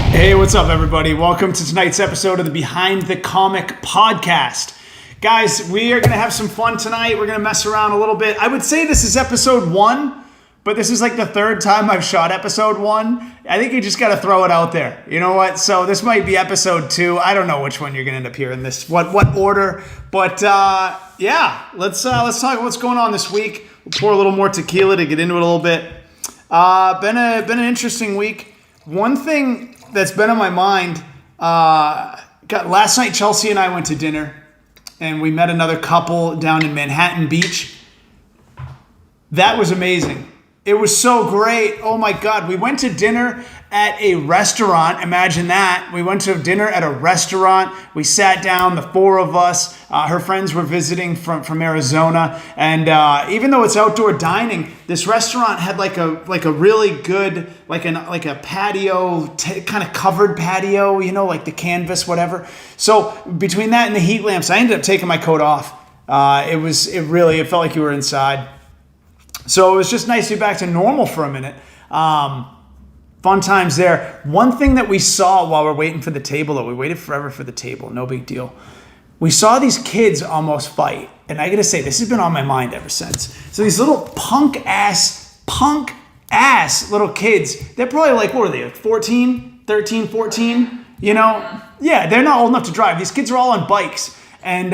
Hey, what's up, everybody? Welcome to tonight's episode of the Behind the Comic podcast. Guys, we are going to have some fun tonight. We're going to mess around a little bit. I would say this is episode 1, but this is like the third time I've shot episode 1. I think you just got to throw it out there. You know what? So this might be episode 2. I don't know which one you're going to end up hearing this, what order. But yeah, let's talk about what's going on this week. We'll pour a little more tequila to get into it a little bit. Been an interesting week. One thing that's been on my mind, last night Chelsea and I went to dinner and we met another couple down in Manhattan Beach. That was amazing. It was so great. Oh my God. We went to dinner at a restaurant. Imagine that. We went to dinner at a restaurant. We sat down, the four of us. Her friends were visiting from Arizona. And even though it's outdoor dining, this restaurant had like a really good, like a patio, kind of covered patio, you know, like the canvas, whatever. So between that and the heat lamps, I ended up taking my coat off. It felt like you were inside. So it was just nice to be back to normal for a minute. Fun times there. One thing that we saw while we're waiting for the table, though, we waited forever for the table, no big deal. We saw these kids almost fight. And I gotta say, this has been on my mind ever since. So these little punk ass little kids, they're probably like, what are they, like 14, 13, 14? You know? Yeah, they're not old enough to drive. These kids are all on bikes. And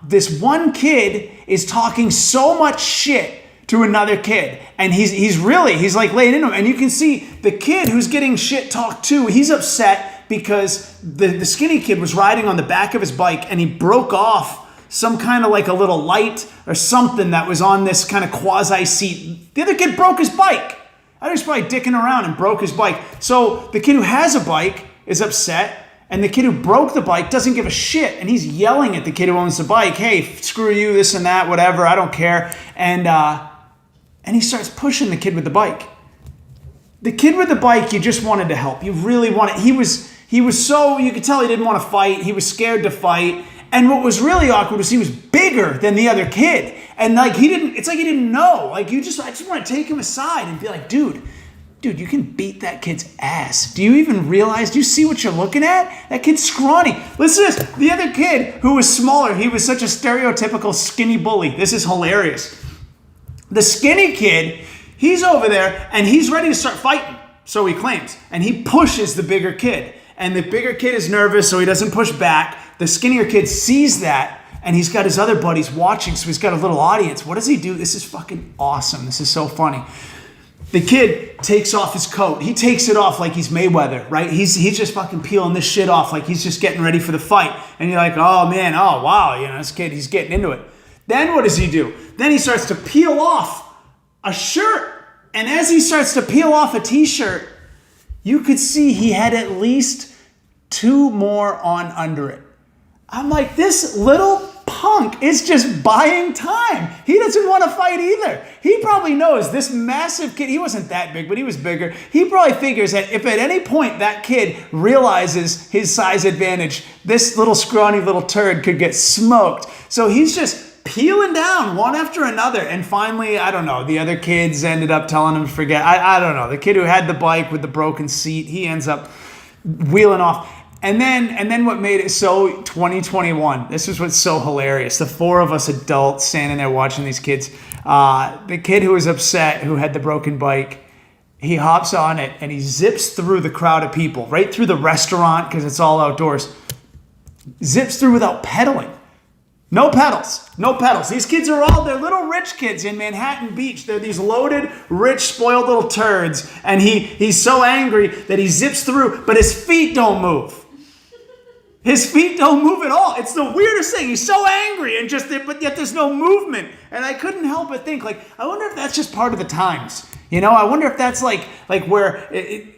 this one kid is talking so much shit to another kid, and he's like laying into him, and you can see the kid who's getting shit talked to, he's upset because the skinny kid was riding on the back of his bike and he broke off some kind of like a little light or something that was on this kind of quasi seat. The other kid broke his bike. I was probably dicking around and broke his bike. So the kid who has a bike is upset, and the kid who broke the bike doesn't give a shit, and he's yelling at the kid who owns the bike, hey, screw you, this and that, whatever, I don't care. And he starts pushing the kid with the bike. The kid with the bike, you just wanted to help. You really wanted. He was so, you could tell he didn't want to fight. He was scared to fight. And what was really awkward was he was bigger than the other kid. And like it's like he didn't know. Like I just want to take him aside and be like, dude, you can beat that kid's ass. Do you even realize? Do you see what you're looking at? That kid's scrawny. Listen to this. The other kid who was smaller, he was such a stereotypical skinny bully. This is hilarious. The skinny kid, he's over there and he's ready to start fighting, so he claims. And he pushes the bigger kid. And the bigger kid is nervous, so he doesn't push back. The skinnier kid sees that, and he's got his other buddies watching, so he's got a little audience. What does he do? This is fucking awesome. This is so funny. The kid takes off his coat. He takes it off like he's Mayweather, right? He's just fucking peeling this shit off like he's just getting ready for the fight. And you're like, oh man, oh wow, you know, this kid, he's getting into it. Then what does he do? Then he starts to peel off a shirt. And as he starts to peel off a t-shirt, you could see he had at least 2 more on under it. I'm like, this little punk is just buying time. He doesn't want to fight either. He probably knows this massive kid, he wasn't that big, but he was bigger. He probably figures that if at any point that kid realizes his size advantage, this little scrawny little turd could get smoked. So he's just peeling down one after another. And finally, I don't know, the other kids ended up telling him to forget. I don't know. The kid who had the bike with the broken seat, he ends up wheeling off. And then what made it so 2021, this is what's so hilarious. The 4 of us adults standing there watching these kids. The kid who was upset, who had the broken bike, he hops on it and he zips through the crowd of people, right through the restaurant because it's all outdoors. Zips through without pedaling. No pedals. These kids they're little rich kids in Manhattan Beach. They're these loaded, rich, spoiled little turds. And he's so angry that he zips through, but his feet don't move. His feet don't move at all. It's the weirdest thing. He's so angry but yet there's no movement. And I couldn't help but think, like, I wonder if that's just part of the times. You know, I wonder if that's like where,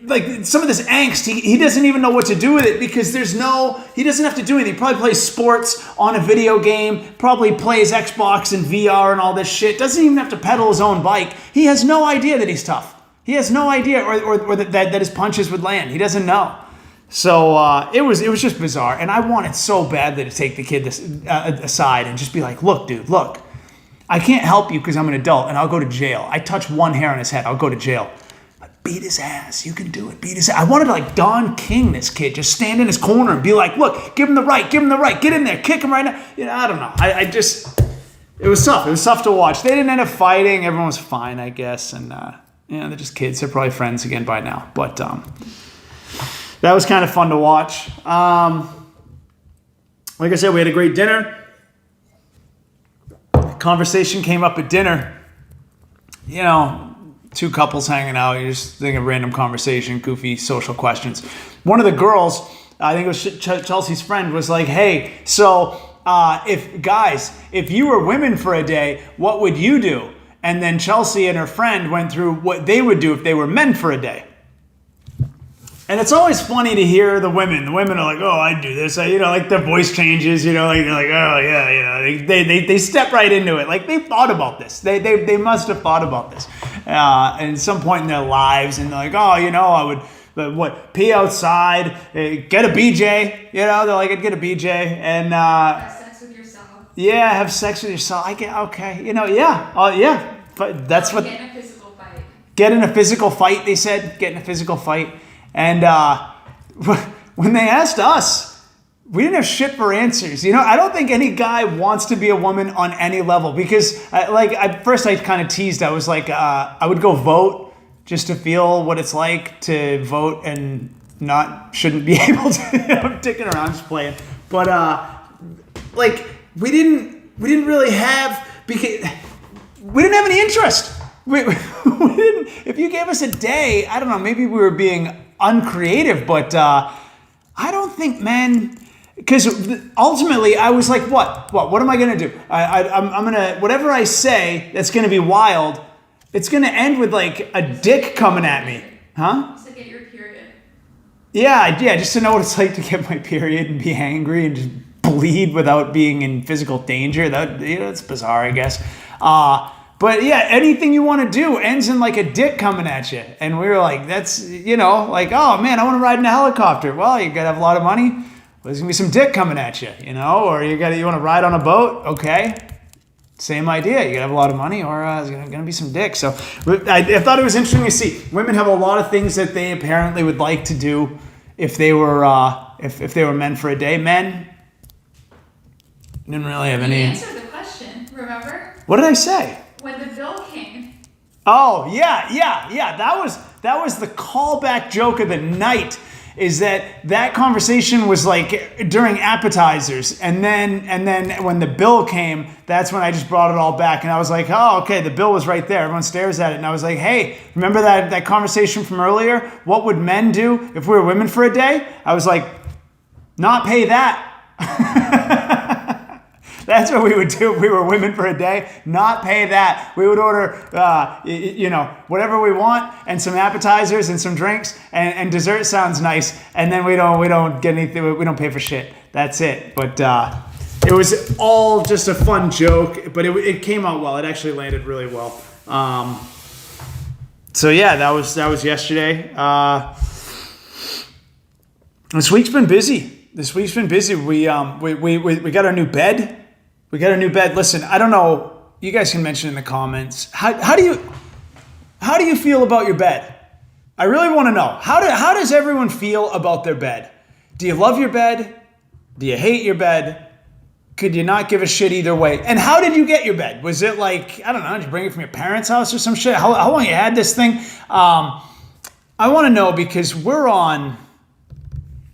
like some of this angst, he doesn't even know what to do with it because he doesn't have to do anything. He probably plays sports on a video game, probably plays Xbox and VR and all this shit. Doesn't even have to pedal his own bike. He has no idea that he's tough. He has no idea or that his punches would land. He doesn't know. So it was just bizarre. And I wanted so badly to take the kid aside and just be like, look, dude, look. I can't help you because I'm an adult and I'll go to jail. I touch one hair on his head, I'll go to jail. beat his ass. You can do it. Beat his ass. I wanted to like Don King this kid, just stand in his corner and be like, look, give him the right, get in there, kick him right now. I don't know. It was tough. It was tough to watch. They didn't end up fighting. Everyone was fine, I guess. And, they're just kids. They're probably friends again by now. But that was kind of fun to watch. Like I said, we had a great dinner. Conversation came up at dinner. Two couples hanging out. You're just thinking of random conversation, goofy social questions. One of the girls, I think it was Chelsea's friend, was like, hey, so if you were women for a day, what would you do? And then Chelsea and her friend went through what they would do if they were men for a day. And it's always funny to hear the women. The women are like, oh, I'd do this. Like their voice changes, like they're like, oh, yeah. They step right into it. Like they thought about this. They must have thought about this at some point in their lives. And they're like, oh, I would pee outside, get a BJ. They're like, I'd get a BJ. And have sex with yourself. Yeah, have sex with yourself. I get, okay. Yeah. Oh, yeah. But that's what. Get in a physical fight. Get in a physical fight, they said. Get in a physical fight. And when they asked us, we didn't have shit for answers. I don't think any guy wants to be a woman on any level because, first I kind of teased. I was like, I would go vote just to feel what it's like to vote and shouldn't be able to. I'm dicking around, just playing. But we didn't really have because we didn't have any interest. We didn't. If you gave us a day, I don't know. Maybe we were being uncreative, but I don't think men, because ultimately I was like, what am I gonna do? I'm gonna, whatever I say that's gonna be wild, it's gonna end with like a dick coming at me, huh? Just to get your period. Yeah, just to know what it's like to get my period and be angry and just bleed without being in physical danger. That's bizarre, I guess. But yeah, anything you want to do ends in like a dick coming at you. And we were like, that's, like, oh man, I want to ride in a helicopter. Well, you got to have a lot of money. Well, there's going to be some dick coming at you, or you want to ride on a boat. Okay. Same idea. You got to have a lot of money or there's going to be some dick. So I thought it was interesting to see. Women have a lot of things that they apparently would like to do if they were, if they were men for a day. Men didn't really have any. You answered the question, remember? What did I say? When the bill came. Oh, yeah. That was the callback joke of the night, is that conversation was like during appetizers. And then when the bill came, that's when I just brought it all back. And I was like, oh, okay, the bill was right there. Everyone stares at it. And I was like, hey, remember that conversation from earlier? What would men do if we were women for a day? I was like, not pay that. That's what we would do if we were women for a day. Not pay that. We would order, whatever we want, and some appetizers and some drinks, and dessert sounds nice. And then we don't get anything. We don't pay for shit. That's it. But it was all just a fun joke. But it came out well. It actually landed really well. So yeah, that was yesterday. This week's been busy. We got our new bed. Listen, I don't know. You guys can mention in the comments. How do you feel about your bed? I really want to know. How does everyone feel about their bed? Do you love your bed? Do you hate your bed? Could you not give a shit either way? And how did you get your bed? Was it like, I don't know, did you bring it from your parents' house or some shit? How long you had this thing? I want to know because we're on.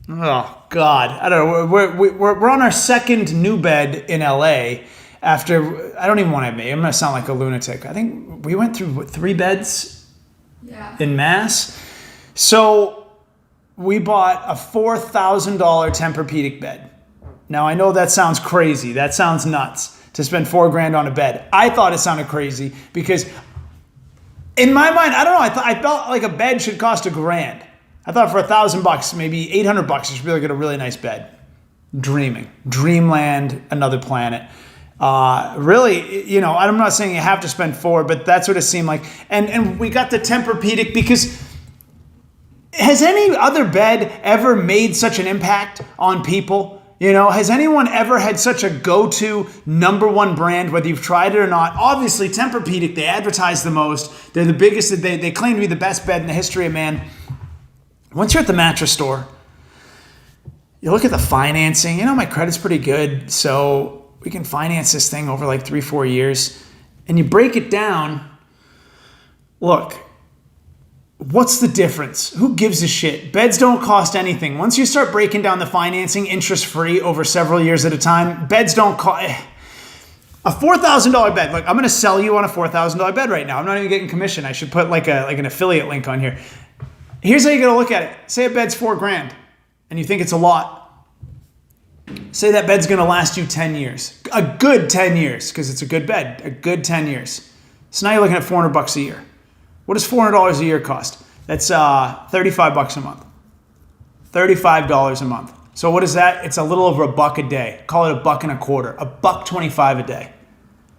Oh God, I don't know. We're on our second new bed in LA. After, I don't even want to admit, I'm gonna sound like a lunatic. I think we went through 3 beds. Yeah. In Mass. So we bought a $4,000 Tempur-Pedic bed. Now I know that sounds crazy. That sounds nuts to spend $4,000 on a bed. I thought it sounded crazy because in my mind, I don't know. I felt like a bed should cost $1,000. I thought for $1,000, maybe $800, you should be able to get a really nice bed. Dreamland, another planet. Really, I'm not saying you have to spend $4,000, but that's what it seemed like. And we got the Tempur-Pedic because has any other bed ever made such an impact on people? Has anyone ever had such a go-to number one brand, whether you've tried it or not? Obviously, Tempur-Pedic, they advertise the most. They're the biggest. They claim to be the best bed in the history of man. Once you're at the mattress store, you look at the financing. My credit's pretty good, so we can finance this thing over like 3-4 years. And you break it down. Look, what's the difference? Who gives a shit? Beds don't cost anything. Once you start breaking down the financing interest-free over several years at a time, beds don't cost... A $4,000 bed. Look, I'm going to sell you on a $4,000 bed right now. I'm not even getting commission. I should put like an affiliate link on here. Here's how you got to look at it. Say a bed's $4,000 and you think it's a lot. Say that bed's going to last you 10 years. A good 10 years, because it's a good bed. A good 10 years. So now you're looking at $400 a year. What does $400 a year cost? That's $35 a month. $35 a month. So what is that? It's a little over $1 a day. Call it $1.25. $1.25 a day.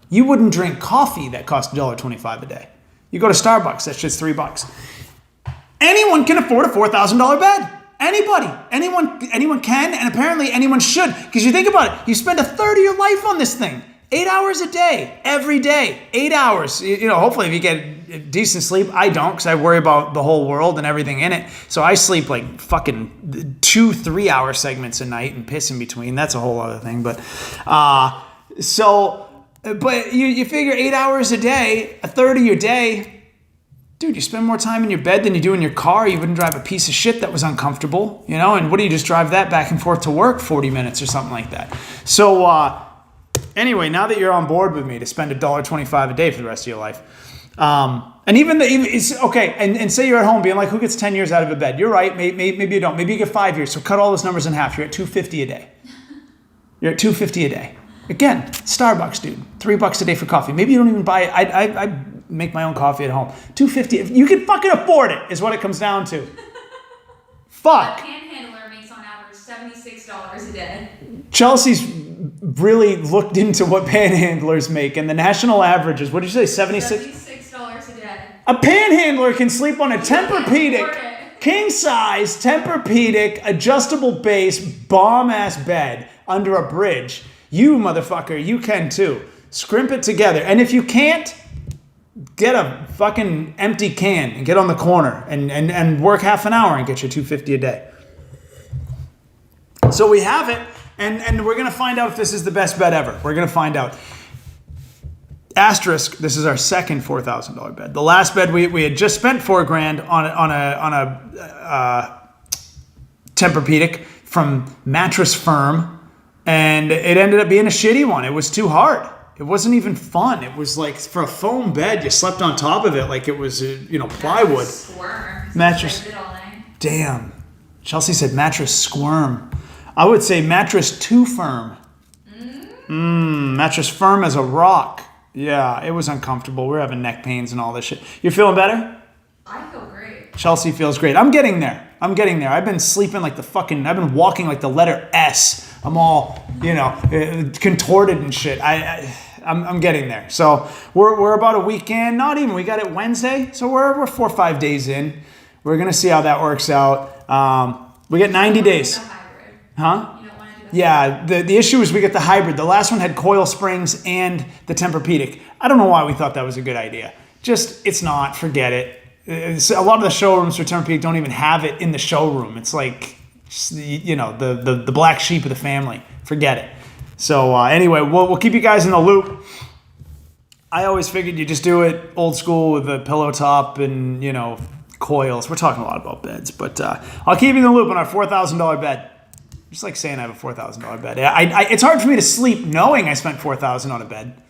You wouldn't drink coffee that costs $1.25 a day. You go to Starbucks, that's just $3. Anyone can afford a $4,000 bed. Anybody. Anyone can, and apparently anyone should. Because you think about it, you spend a third of your life on this thing. 8 hours a day, every day, 8 hours. Hopefully if you get decent sleep. I don't, because I worry about the whole world and everything in it. So I sleep like fucking 2-3 hour segments a night and piss in between. That's a whole other thing. But you figure 8 hours a day, a third of your day. Dude, you spend more time in your bed than you do in your car. You wouldn't drive a piece of shit that was uncomfortable, and what do you just drive that back and forth to work 40 minutes or something like that? So anyway, now that you're on board with me to spend $1.25 a day for the rest of your life, and even it's okay, and say you're at home being like, who gets 10 years out of a bed? You're right, maybe you don't. Maybe you get 5 years, so cut all those numbers in half. You're at $2.50 a day. You're at $2.50 a day. Again, Starbucks, dude. $3 a day for coffee. Maybe you don't even buy it. I make my own coffee at home. $2.50. You can fucking afford it, is what it comes down to. Fuck. A panhandler makes on average $76 a day. Chelsea's really looked into what panhandlers make, and the national average is, what did you say, $76 a day. A panhandler can sleep on a Tempur-Pedic, king-size Tempur-Pedic, adjustable base, bomb-ass bed under a bridge. You, motherfucker, you can too. Scrimp it together. And if you can't, get a fucking empty can and get on the corner and work half an hour and get your $2.50 a day. So we have it, and we're going to find out if this is the best bed ever. We're going to find out. Asterisk, this is our second $4,000 bed. The last bed we had just spent $4,000 on a Tempur-Pedic from Mattress Firm, and it ended up being a shitty one. It was too hard. It wasn't even fun. It was like, for a foam bed, you slept on top of it like it was, plywood. Mattress. Damn. Chelsea said mattress squirm. I would say mattress too firm. Mattress firm as a rock. Yeah, it was uncomfortable. We're having neck pains and all this shit. You're feeling better? I feel great. Chelsea feels great. I'm getting there. I've been sleeping like I've been walking like the letter S. I'm all, contorted and shit. I'm getting there. So we're about a week in. Not even. We got it Wednesday. So we're 4 or 5 days in. We're going to see how that works out. We get 90 days. Huh? You don't want to do that. Yeah, the issue is we get the hybrid. The last one had coil springs and the Tempur-Pedic. I don't know why we thought that was a good idea. It's not. Forget it. A lot of the showrooms for Tempur-Pedic don't even have it in the showroom. It's like, the black sheep of the family. Forget it. So anyway, we'll keep you guys in the loop. I always figured you just do it old school with a pillow top and, coils. We're talking a lot about beds, but I'll keep you in the loop on our $4,000 bed. Just like saying I have a $4,000 bed. It's hard for me to sleep knowing I spent $4,000 on a bed.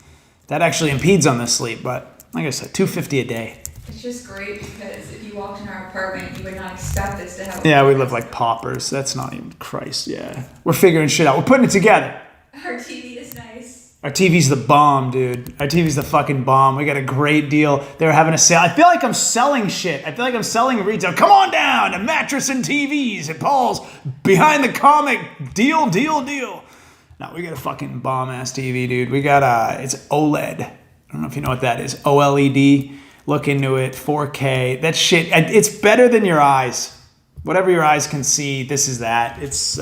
That actually impedes on this sleep, but like I said, $2.50 a day. It's just great because if you walked in our apartment, you would not expect this to happen. Yeah, we live like paupers. That's not even Christ. Yeah, we're figuring shit out. We're putting it together. Our TV is nice. Our TV's the bomb, dude. Our TV's the fucking bomb. We got a great deal. They were having a sale. I feel like I'm selling shit. I feel like I'm selling retail. Come on down to Mattress and TVs at Paul's Behind the Comic. Deal. No, we got a fucking bomb-ass TV, dude. We got it's OLED. I don't know if you know what that is. OLED. Look into it. 4K. That shit, it's better than your eyes. Whatever your eyes can see, this is that. It's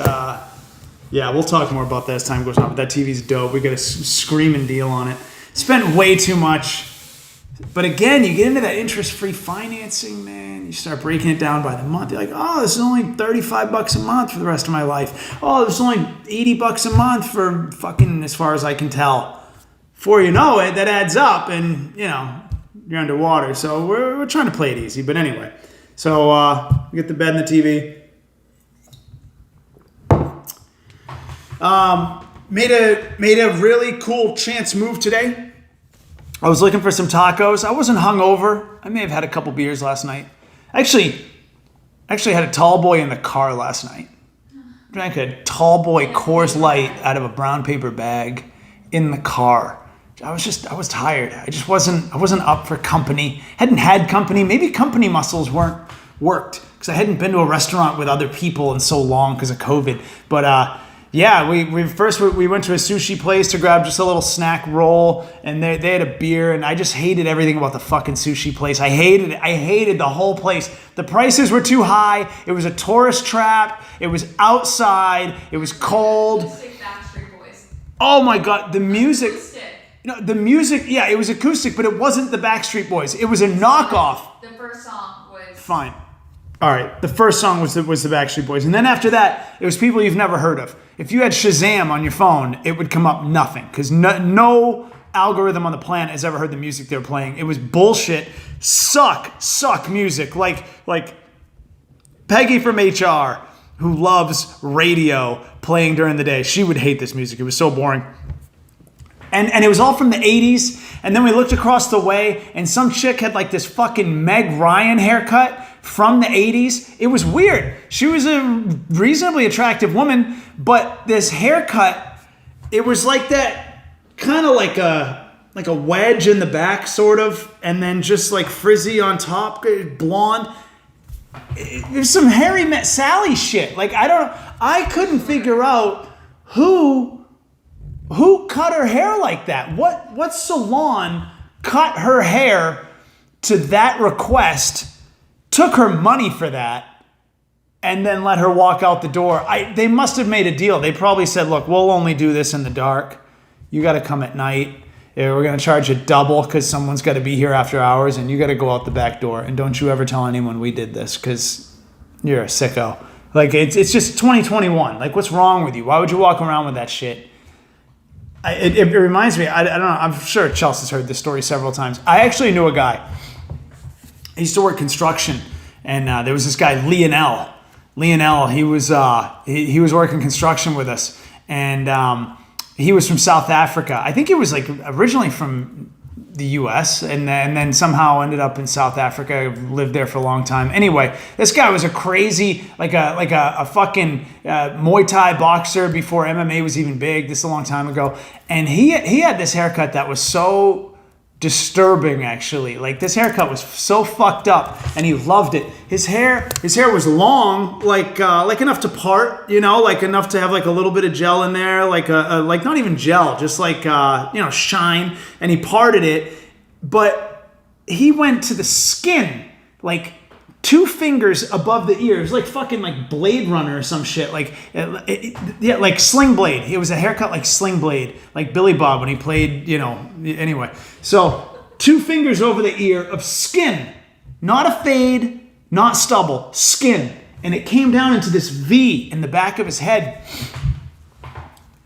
Yeah, we'll talk more about that as time goes on, but that TV's dope. We got a screaming deal on it. Spent way too much. But again, you get into that interest-free financing, man. You start breaking it down by the month. You're like, oh, this is only $35 a month for the rest of my life. Oh, this is only $80 a month for fucking, as far as I can tell. Before you know it, that adds up, and you're underwater. So we're trying to play it easy. But anyway, so we get the bed and the TV. Made a really cool chance move today. I was looking for some tacos. I wasn't hungover. I may have had a couple beers last night. Actually had a tall boy in the car last night. Drank a tall boy Coors Light out of a brown paper bag in the car. I was tired. I wasn't up for company. Hadn't had company. Maybe company muscles weren't worked because I hadn't been to a restaurant with other people in so long because of COVID. But yeah, we went to a sushi place to grab just a little snack roll, and they had a beer, and I just hated everything about the fucking sushi place. I hated it. I hated the whole place. The prices were too high. It was a tourist trap. It was outside. It was cold. Backstreet Boys. Oh my God, the music. Acoustic. The music, yeah, it was acoustic, but it wasn't the Backstreet Boys. It was a knockoff. The first song was... Fine. All right, the first song was the Backstreet Boys. And then after that, it was people you've never heard of. If you had Shazam on your phone, it would come up nothing because no algorithm on the planet has ever heard the music they were playing. It was bullshit, suck music. Like Peggy from HR, who loves radio playing during the day. She would hate this music. It was so boring. And it was all from the 80s. And then we looked across the way, and some chick had like this fucking Meg Ryan haircut from the 80s. It was weird. She was a reasonably attractive woman, but this haircut, it was like that, kind of like a wedge in the back, sort of, and then just like frizzy on top, blonde. It was some Harry Met Sally shit. Like, I couldn't figure out who cut her hair like that. What salon cut her hair to that request, took her money for that, and then let her walk out the door? They must have made a deal. They probably said, look, we'll only do this in the dark. You got to come at night. We're going to charge you double because someone's got to be here after hours, and you got to go out the back door. And don't you ever tell anyone we did this because you're a sicko. Like, it's just 2021. Like, what's wrong with you? Why would you walk around with that shit? It reminds me, I don't know, I'm sure Chelsea's heard this story several times. I actually knew a guy. He used to work construction, and there was this guy, Lionel. He was working construction with us, and he was from South Africa. I think he was like originally from the U.S. and then somehow ended up in South Africa, lived there for a long time. Anyway, this guy was a crazy, like a fucking Muay Thai boxer before MMA was even big. This is a long time ago. And he had this haircut that was so disturbing, actually. Like, this haircut was so fucked up, and he loved it. His hair was long, like enough to part, like enough to have like a little bit of gel in there, like not even gel, just like shine. And he parted it, but he went to the skin, like 2 fingers above the ear. It was like fucking like Blade Runner or some shit. Like Sling Blade. It was a haircut like Sling Blade, like Billy Bob when he played, anyway. So 2 fingers over the ear of skin, not a fade, not stubble, skin. And it came down into this V in the back of his head.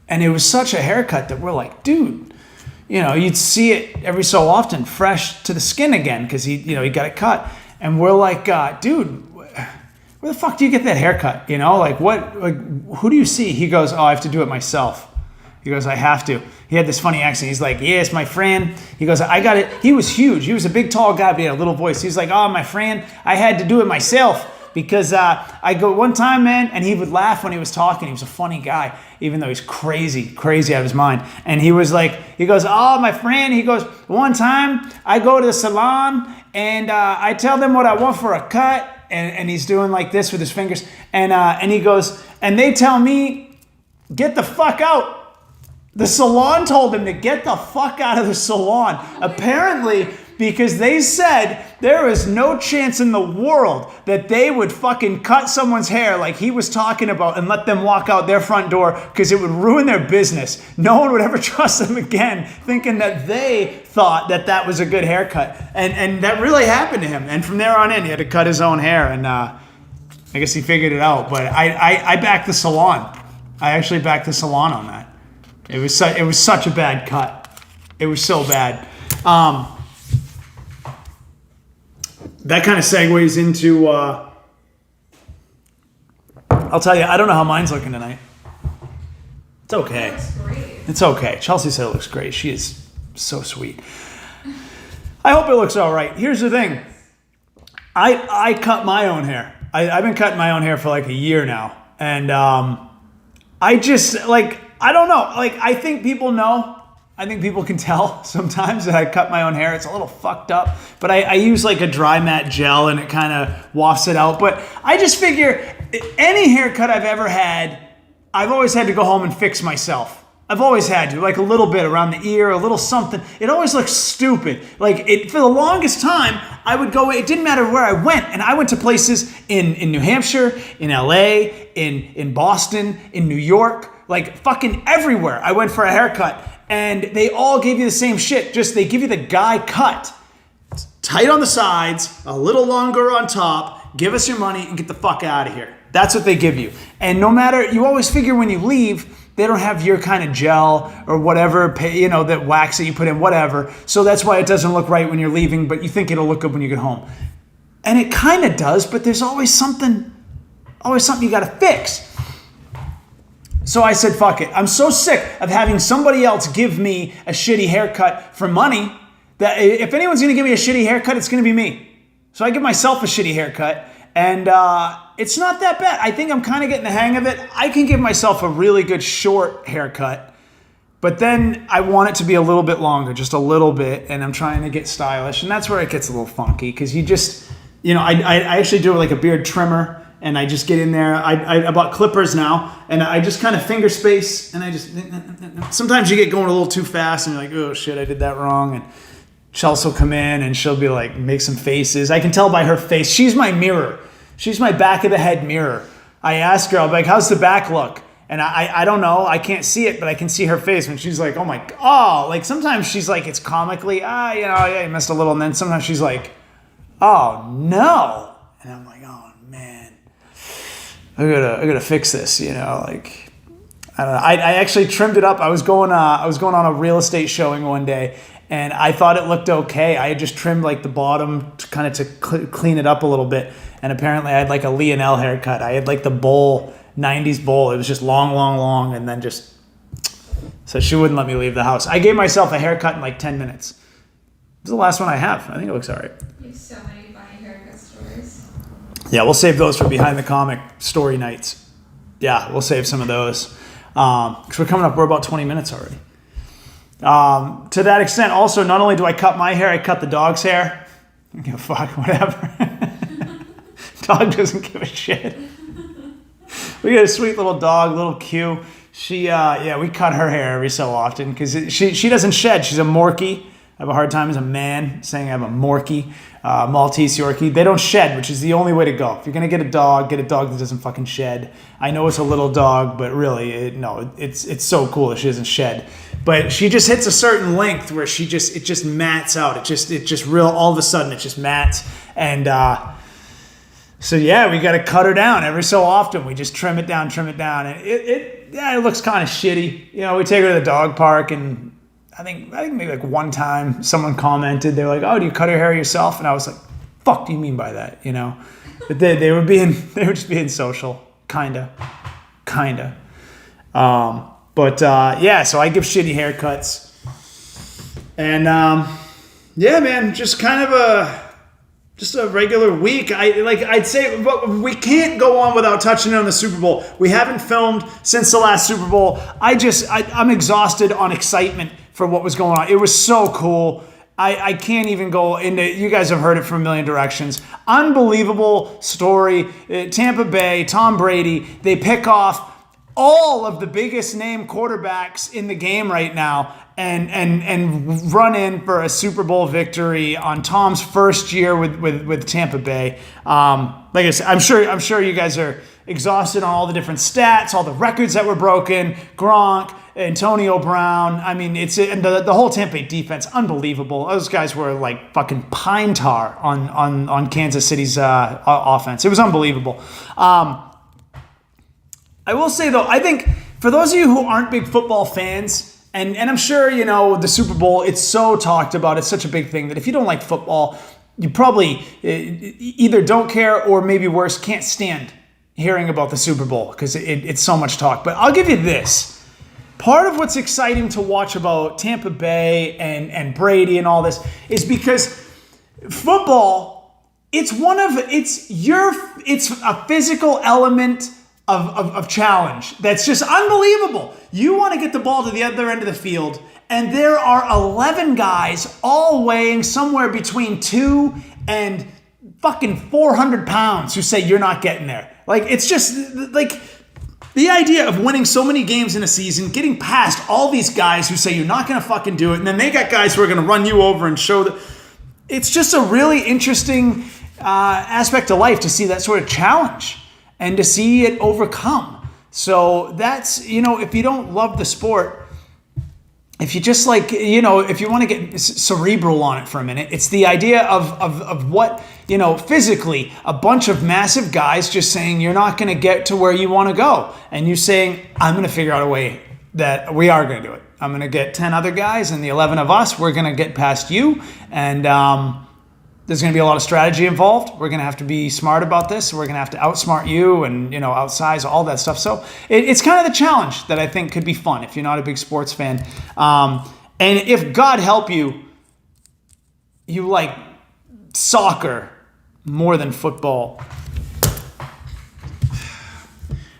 And it was such a haircut that we're like, dude, you'd see it every so often, fresh to the skin again, because he got it cut. And we're like, dude, where the fuck do you get that haircut? Like what? Like, who do you see? He goes, oh, I have to do it myself. He goes, I have to. He had this funny accent. He's like, yes, my friend. He goes, I got it. He was huge. He was a big, tall guy, but he had a little voice. He's like, oh, my friend, I had to do it myself. Because I go one time, man, and he would laugh when he was talking. He was a funny guy, even though he's crazy out of his mind. And he was like, he goes, oh, my friend. He goes, one time I go to the salon and I tell them what I want for a cut. And he's doing like this with his fingers. And he goes, and they tell me, get the fuck out. The salon told him to get the fuck out of the salon. Apparently, because they said there is no chance in the world that they would fucking cut someone's hair like he was talking about and let them walk out their front door because it would ruin their business. No one would ever trust them again, thinking that they thought that that was a good haircut. And that really happened to him. And from there on in, he had to cut his own hair. And I guess he figured it out. But I backed the salon. I actually backed the salon on that. It was such a bad cut. It was so bad. That kind of segues into, I'll tell you, I don't know how mine's looking tonight. It's okay. It looks great. It's okay. Chelsea said it looks great. She is so sweet. I hope it looks all right. Here's the thing. I cut my own hair. I've been cutting my own hair for like a year now. And I just, like, I don't know. Like, I think people know. I think people can tell sometimes that I cut my own hair. It's a little fucked up, but I use like a dry mat gel and it kind of wafts it out. But I just figure any haircut I've ever had, I've always had to go home and fix myself. I've always had to, like a little bit around the ear, a little something. It always looks stupid. Like for the longest time, I would go, it didn't matter where I went. And I went to places in New Hampshire, in LA, in Boston, in New York, like fucking everywhere. I went for a haircut. And they all gave you the same shit. Just they give you the guy cut. It's tight on the sides, a little longer on top. Give us your money and get the fuck out of here. That's what they give you. And no matter, you always figure when you leave, they don't have your kind of gel or whatever, you know, that wax that you put in, whatever. So that's why it doesn't look right when you're leaving, but you think it'll look good when you get home. And it kind of does, but there's always something you got to fix. So I said, fuck it. I'm so sick of having somebody else give me a shitty haircut for money that if anyone's going to give me a shitty haircut, it's going to be me. So I give myself a shitty haircut, and it's not that bad. I think I'm kind of getting the hang of it. I can give myself a really good short haircut, but then I want it to be a little bit longer, just a little bit, and I'm trying to get stylish, and that's where it gets a little funky because you just, you know, I actually do like a beard trimmer. And I just get in there. I bought clippers now, and I just kind of finger space, and I just, sometimes you get going a little too fast, and you're like, oh shit, I did that wrong. And Chelsea will come in, and she'll be like, make some faces. I can tell by her face. She's my mirror. She's my back of the head mirror. I ask her, I'll be like, how's the back look? And I don't know. I can't see it, but I can see her face. And she's like, oh my, oh, like sometimes she's like, it's comically, yeah, you missed a little. And then sometimes she's like, oh no. And I'm like, oh man. I gotta fix this, you know, like, I don't know. I actually trimmed it up. I was going on a real estate showing one day, and I thought it looked okay. I had just trimmed like the bottom to clean it up a little bit. And apparently I had like a Lionel haircut. I had like the bowl, 90s bowl. It was just long, and then just, so she wouldn't let me leave the house. I gave myself a haircut in like 10 minutes. This is the last one I have. I think it looks all right. You have so many funny haircut stories. Yeah, we'll save those for behind the comic story nights. Yeah, we'll save some of those. Because we're about 20 minutes already. To that extent, also, not only do I cut my hair, I cut the dog's hair. I don't give a fuck, whatever. Dog doesn't give a shit. We got a sweet little dog, little Q. She, we cut her hair every so often because she doesn't shed. She's a Morkie. I have a hard time as a man saying I have a Morkie, Maltese Yorkie. They don't shed, which is the only way to go. If you're going to get a dog that doesn't fucking shed. I know it's a little dog, but really, it's so cool that she doesn't shed. But she just hits a certain length where it just mats out. It just real, all of a sudden, it just mats. And so, yeah, we got to cut her down every so often. We just trim it down. And it looks kind of shitty. You know, we take her to the dog park, and I think maybe like one time someone commented, they were like, "Oh, do you cut her hair yourself?" And I was like, "Fuck do you mean by that?" You know, but they were just being social, kinda. So I give shitty haircuts, and yeah, man, just kind of a regular week. I'd say, but we can't go on without touching on the Super Bowl. We haven't filmed since the last Super Bowl. I'm exhausted on excitement for what was going on. It was so cool. I can't even go into, you guys have heard it from a million directions. Unbelievable story. Tampa Bay, Tom Brady, they pick off all of the biggest name quarterbacks in the game right now and run in for a Super Bowl victory on Tom's first year with Tampa Bay. Like I said, I'm sure you guys are exhausted on all the different stats, all the records that were broken, Gronk, Antonio Brown. I mean, and the whole Tampa Bay defense, unbelievable. Those guys were like fucking pine tar on Kansas City's offense. It was unbelievable. I will say, though, I think for those of you who aren't big football fans, and I'm sure, the Super Bowl, it's so talked about. It's such a big thing that if you don't like football, you probably either don't care or maybe worse, can't stand hearing about the Super Bowl because it's so much talk. But I'll give you this. Part of what's exciting to watch about Tampa Bay and Brady and all this is because football, it's a physical element of challenge that's just unbelievable. You want to get the ball to the other end of the field, and there are 11 guys all weighing somewhere between 2 and fucking 400 pounds who say you're not getting there. Like, it's just like the idea of winning so many games in a season, getting past all these guys who say you're not going to fucking do it, and then they got guys who are going to run you over and show that. It's just a really interesting aspect of life to see that sort of challenge and to see it overcome. So that's, if you don't love the sport, if you just if you want to get cerebral on it for a minute, it's the idea of what, physically, a bunch of massive guys just saying you're not going to get to where you want to go. And you saying, I'm going to figure out a way that we are going to do it. I'm going to get 10 other guys and the 11 of us, we're going to get past you. And, there's going to be a lot of strategy involved. We're going to have to be smart about this. We're going to have to outsmart you and, outsize all that stuff. So it's kind of the challenge that I think could be fun if you're not a big sports fan. And if God help you, you like soccer more than football.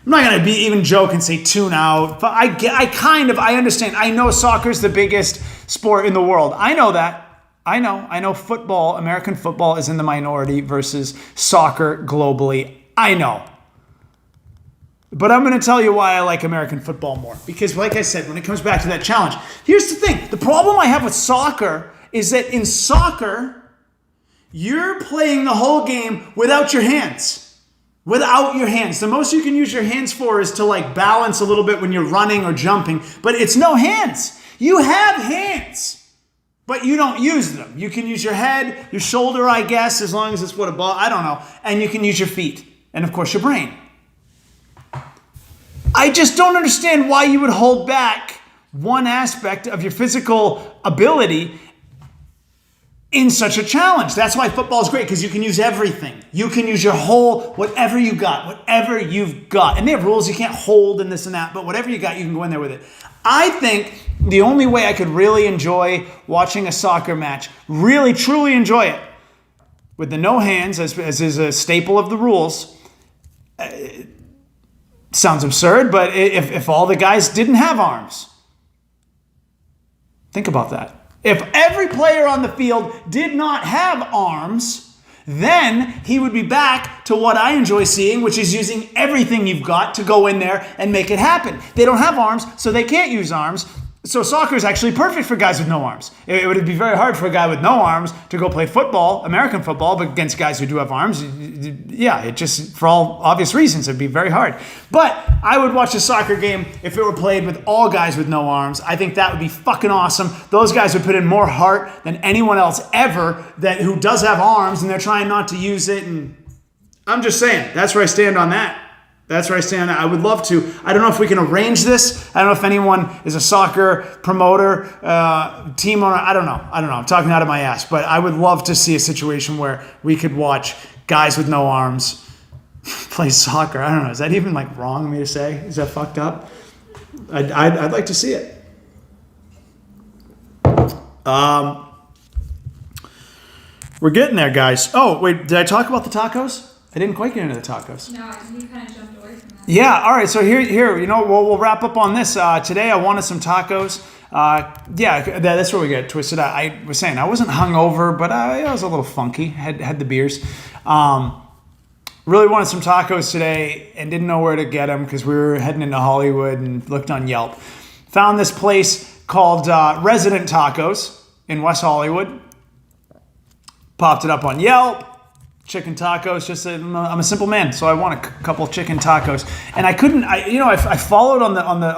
I'm not going to be even joke and say tune out. But I understand. I know soccer's the biggest sport in the world. I know that. I know football, American football is in the minority versus soccer globally. I know. But I'm going to tell you why I like American football more. Because like I said, when it comes back to that challenge, here's the thing. The problem I have with soccer is that in soccer, you're playing the whole game without your hands. Without your hands. The most you can use your hands for is to balance a little bit when you're running or jumping. But it's no hands. You have hands. But you don't use them. You can use your head, your shoulder, I guess, as long as it's what a ball, I don't know. And you can use your feet. And of course, your brain. I just don't understand why you would hold back one aspect of your physical ability in such a challenge. That's why football is great, because you can use everything. You can use your whole, whatever you've got. And they have rules you can't hold and this and that, but whatever you got, you can go in there with it. I think the only way I could really enjoy watching a soccer match, really, truly enjoy it, with the no hands, as is a staple of the rules, sounds absurd, but if all the guys didn't have arms. Think about that. If every player on the field did not have arms, then he would be back to what I enjoy seeing, which is using everything you've got to go in there and make it happen. They don't have arms, so they can't use arms. So soccer is actually perfect for guys with no arms. It would be very hard for a guy with no arms to go play football, American football, but against guys who do have arms, yeah, it just, for all obvious reasons, it'd be very hard. But I would watch a soccer game if it were played with all guys with no arms. I think that would be fucking awesome. Those guys would put in more heart than anyone else ever who does have arms, and they're trying not to use it. And I'm just saying, that's where I stand on that. That's where I stand. I would love to. I don't know if we can arrange this. I don't know if anyone is a soccer promoter, team owner. I don't know. I'm talking out of my ass. But I would love to see a situation where we could watch guys with no arms play soccer. I don't know. Is that even wrong of me to say? Is that fucked up? I'd like to see it. We're getting there, guys. Oh, wait. Did I talk about the tacos? I didn't quite get into the tacos. No, you kind of jumped away from that. Yeah, all right. So here, we'll wrap up on this. Today I wanted some tacos. That's where we get twisted. I was saying I wasn't hungover, but I was a little funky. Had the beers. Really wanted some tacos today and didn't know where to get them because we were heading into Hollywood and looked on Yelp. Found this place called Resident Tacos in West Hollywood. Popped it up on Yelp. Chicken tacos. I'm a simple man, so I want a couple chicken tacos. And I couldn't. I followed on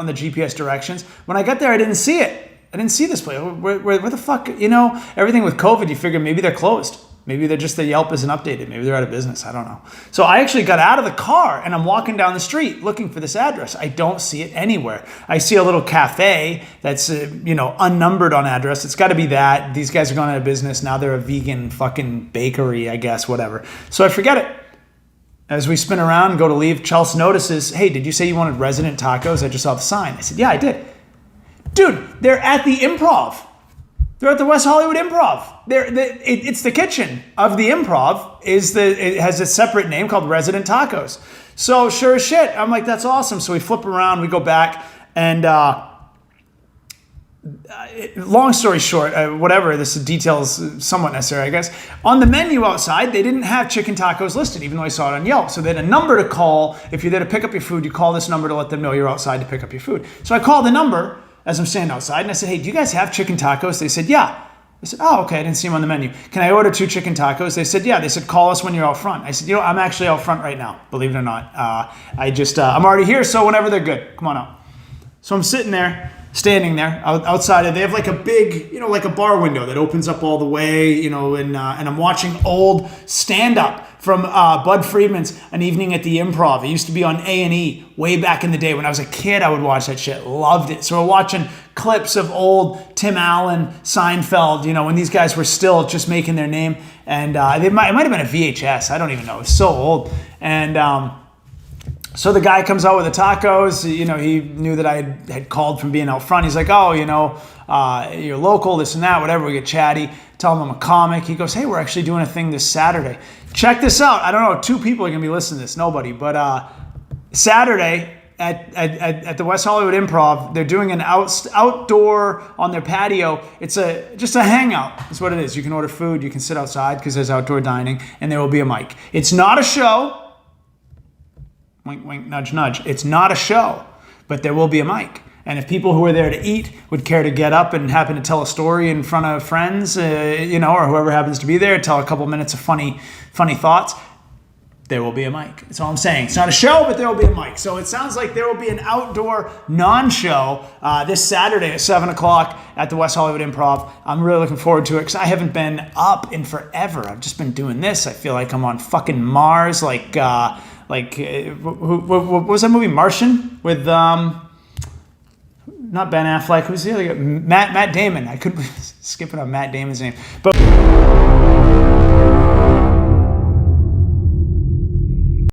the GPS directions. When I got there, I didn't see it. I didn't see this place. Where the fuck? Everything with COVID, you figure maybe they're closed. Maybe they're just the Yelp isn't updated. Maybe they're out of business. I don't know. So I actually got out of the car and I'm walking down the street looking for this address. I don't see it anywhere. I see a little cafe that's unnumbered on address. It's got to be that. These guys are going out of business now. They're a vegan fucking bakery, I guess. Whatever. So I forget it. As we spin around and go to leave, Chelsea notices, "Hey, did you say you wanted Resident Tacos? I just saw the sign." I said, "Yeah, I did." Dude, they're at the Improv. They're at the West Hollywood Improv. It's the kitchen of the Improv. It has a separate name called Resident Tacos. So sure as shit, I'm like, that's awesome. So we flip around, we go back, and long story short, whatever, this detail is somewhat necessary, I guess. On the menu outside, they didn't have chicken tacos listed, even though I saw it on Yelp. So they had a number to call. If you're there to pick up your food, you call this number to let them know you're outside to pick up your food. So I called the number as I'm standing outside, and I said, "Hey, do you guys have chicken tacos?" They said, "Yeah." I said, "Oh, okay, I didn't see them on the menu. Can I order 2 chicken tacos?" They said, "Yeah." They said, "Call us when you're out front." I said, I'm actually out front right now, believe it or not. I'm already here, so whenever they're good, come on out. So I'm sitting there, standing there outside. They have like a big, like a bar window that opens up all the way, and I'm watching old stand-up from Bud Friedman's An Evening at the Improv. It used to be on A&E way back in the day. When I was a kid, I would watch that shit. Loved it. So we're watching clips of old Tim Allen, Seinfeld, when these guys were still just making their name. And it might have been a VHS. I don't even know. It's so old. And so the guy comes out with the tacos. He knew that I had called from being out front. He's like, "Oh, you're local, this and that, whatever." We get chatty. Tell him I'm a comic. He goes, "Hey, we're actually doing a thing this Saturday. Check this out." I don't know, 2 people are going to be listening to this. Nobody. But Saturday at the West Hollywood Improv, they're doing an outdoor on their patio. It's just a hangout. That's what it is. You can order food. You can sit outside because there's outdoor dining. And there will be a mic. It's not a show. Wink, wink, nudge, nudge. It's not a show, but there will be a mic. And if people who are there to eat would care to get up and happen to tell a story in front of friends, or whoever happens to be there, tell a couple minutes of funny thoughts, there will be a mic. That's all I'm saying. It's not a show, but there will be a mic. So it sounds like there will be an outdoor non-show this Saturday at 7 o'clock at the West Hollywood Improv. I'm really looking forward to it because I haven't been up in forever. I've just been doing this. I feel like I'm on fucking Mars, what was that movie, Martian, with not Ben Affleck, who's the other guy? Matt Damon. I could be skipping on Matt Damon's name, but